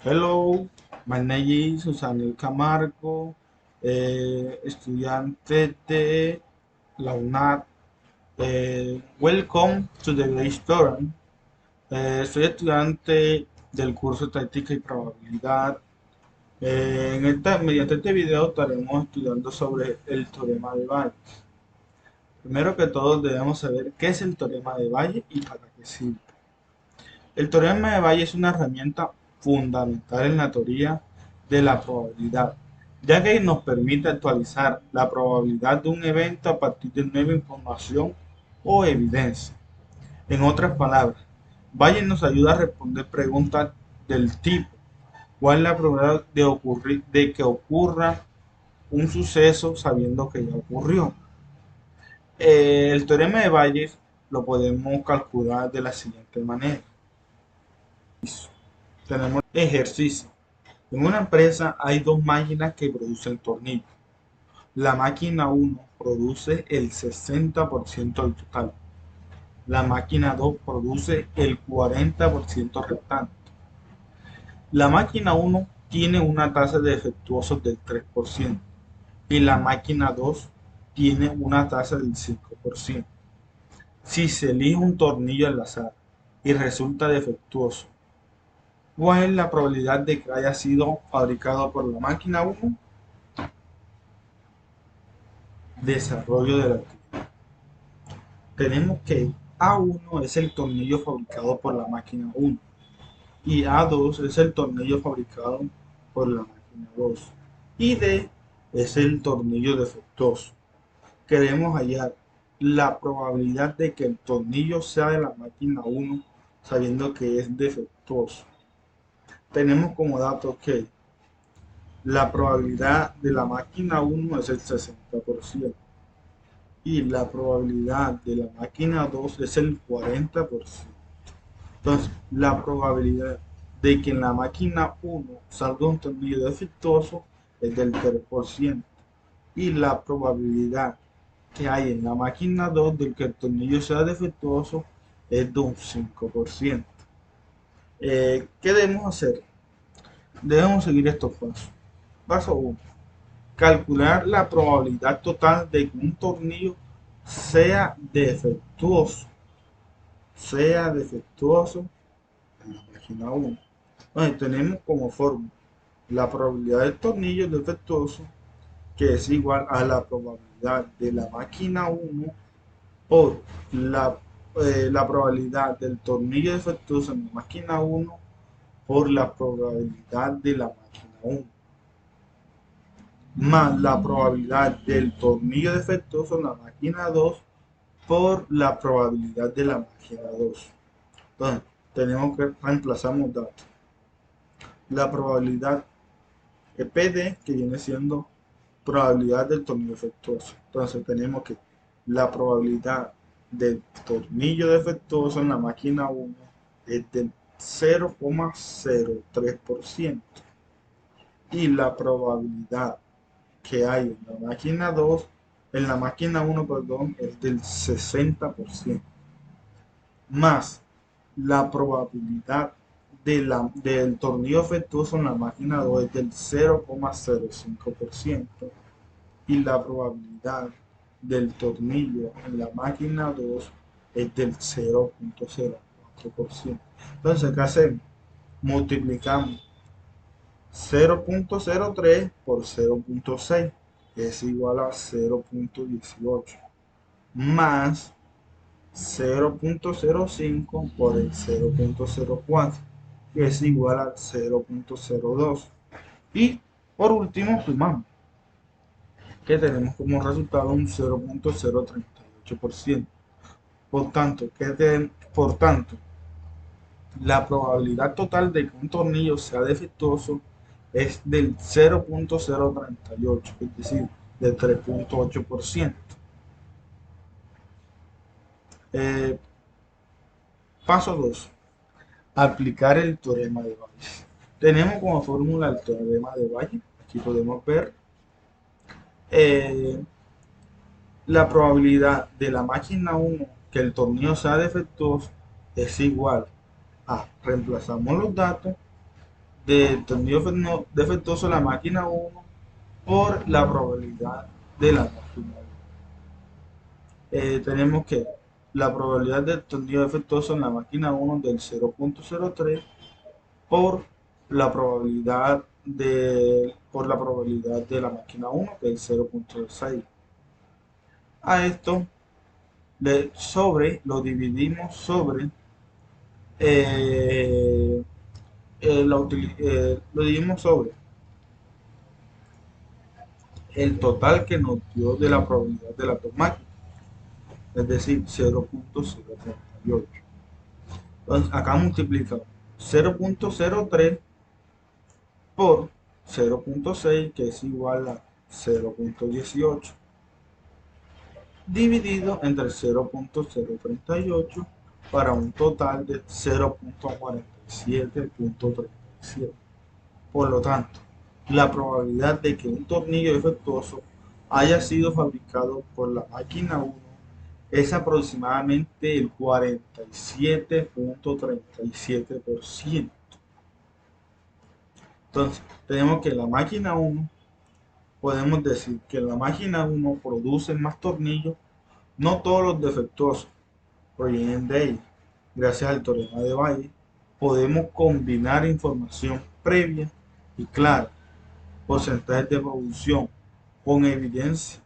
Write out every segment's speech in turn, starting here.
Hello, my name is Susanil Camargo, estudiante de la UNAD. Welcome to the restaurant. Soy estudiante del curso de Táctica y Probabilidad. Mediante este video estaremos estudiando sobre el teorema de Bayes. Primero que todo debemos saber qué es el teorema de Bayes y para qué sirve. El teorema de Bayes es una herramienta fundamental en la teoría de la probabilidad, ya que nos permite actualizar la probabilidad de un evento a partir de nueva información o evidencia. En otras palabras, Bayes nos ayuda a responder preguntas del tipo: ¿cuál es la probabilidad de que ocurra un suceso sabiendo que ya ocurrió? El teorema de Bayes lo podemos calcular de la siguiente manera. Tenemos ejercicio. En una empresa hay dos máquinas que producen tornillos. La máquina uno produce el 60% del total. La máquina 2 produce el 40% restante. La máquina uno tiene una tasa de defectuosos del 3% y la máquina 2 tiene una tasa del 5%. Si se elige un tornillo al azar y resulta defectuoso, ¿cuál es la probabilidad de que haya sido fabricado por la máquina uno? Desarrollo de la actividad. Tenemos que A1 es el tornillo fabricado por la máquina uno y A2 es el tornillo fabricado por la máquina 2 y D es el tornillo defectuoso. Queremos hallar la probabilidad de que el tornillo sea de la máquina uno sabiendo que es defectuoso. Tenemos como dato que la probabilidad de la máquina uno es el 60% y la probabilidad de la máquina 2 es el 40%. Entonces, la probabilidad de que en la máquina uno salga un tornillo defectuoso es del 3% y la probabilidad que hay en la máquina 2 de que el tornillo sea defectuoso es de un 5%. ¿Qué debemos hacer? Debemos seguir estos pasos. Paso 1: calcular la probabilidad total de que un tornillo sea defectuoso sea defectuoso en la página 1. Entonces tenemos como fórmula la probabilidad del tornillo defectuoso, que es igual a la probabilidad de la máquina 1 por la probabilidad del tornillo defectuoso en la máquina 1 por la probabilidad de la máquina 1 más la probabilidad del tornillo defectuoso en la máquina 2 por la probabilidad de la máquina 2. Entonces, tenemos que reemplazamos datos. La probabilidad PD, que viene siendo probabilidad del tornillo defectuoso. Entonces, tenemos que la probabilidad del tornillo defectuoso en la máquina 1 es del 0,03% y la probabilidad que hay en la máquina 2, en la máquina 1, perdón, es del 60%, más la probabilidad del tornillo defectuoso en la máquina 2 es del 0,05% y la probabilidad del tornillo en la máquina 2 es del 0,04%. Entonces, ¿qué hacemos? Multiplicamos 0,03 por 0,6, que es igual a 0,18, más 0,05 por el 0,04, que es igual a 0,02. Y por último sumamos, que tenemos como resultado un 0,038%. Por tanto, la probabilidad total de que un tornillo sea defectuoso es del 0,038, es decir, del 3,8%. Eh, Paso 2: aplicar el teorema de Bayes. Tenemos como fórmula el teorema de Bayes. Aquí podemos ver eh, la probabilidad de la máquina 1 que el tornillo sea defectuoso es igual a, reemplazamos los datos, del tornillo defectuoso en la máquina 1 por la probabilidad de la máquina 1. Tenemos que la probabilidad del tornillo defectuoso en la máquina 1 del 0.03 por la probabilidad de la máquina 1 del 0.6. A esto lo dividimos sobre eh, lo dividimos sobre el total que nos dio de la probabilidad de las dos máquinas, es decir, 0.038. Entonces acá multiplicamos 0.03 por 0.6, que es igual a 0.18, dividido entre 0.038 para un total de 0.4737. Por lo tanto, la probabilidad de que un tornillo defectuoso haya sido fabricado por la máquina 1 es aproximadamente el 47.37%. Entonces, tenemos que la máquina 1, podemos decir que la máquina 1 produce más tornillos, no todos los defectuosos provienen de ella. Gracias al teorema de Bayes, podemos combinar información previa y clara, porcentajes de producción, con evidencia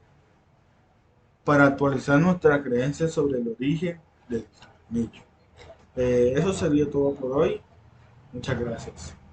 para actualizar nuestra creencia sobre el origen del tornillo. Eso sería todo por hoy. Muchas gracias.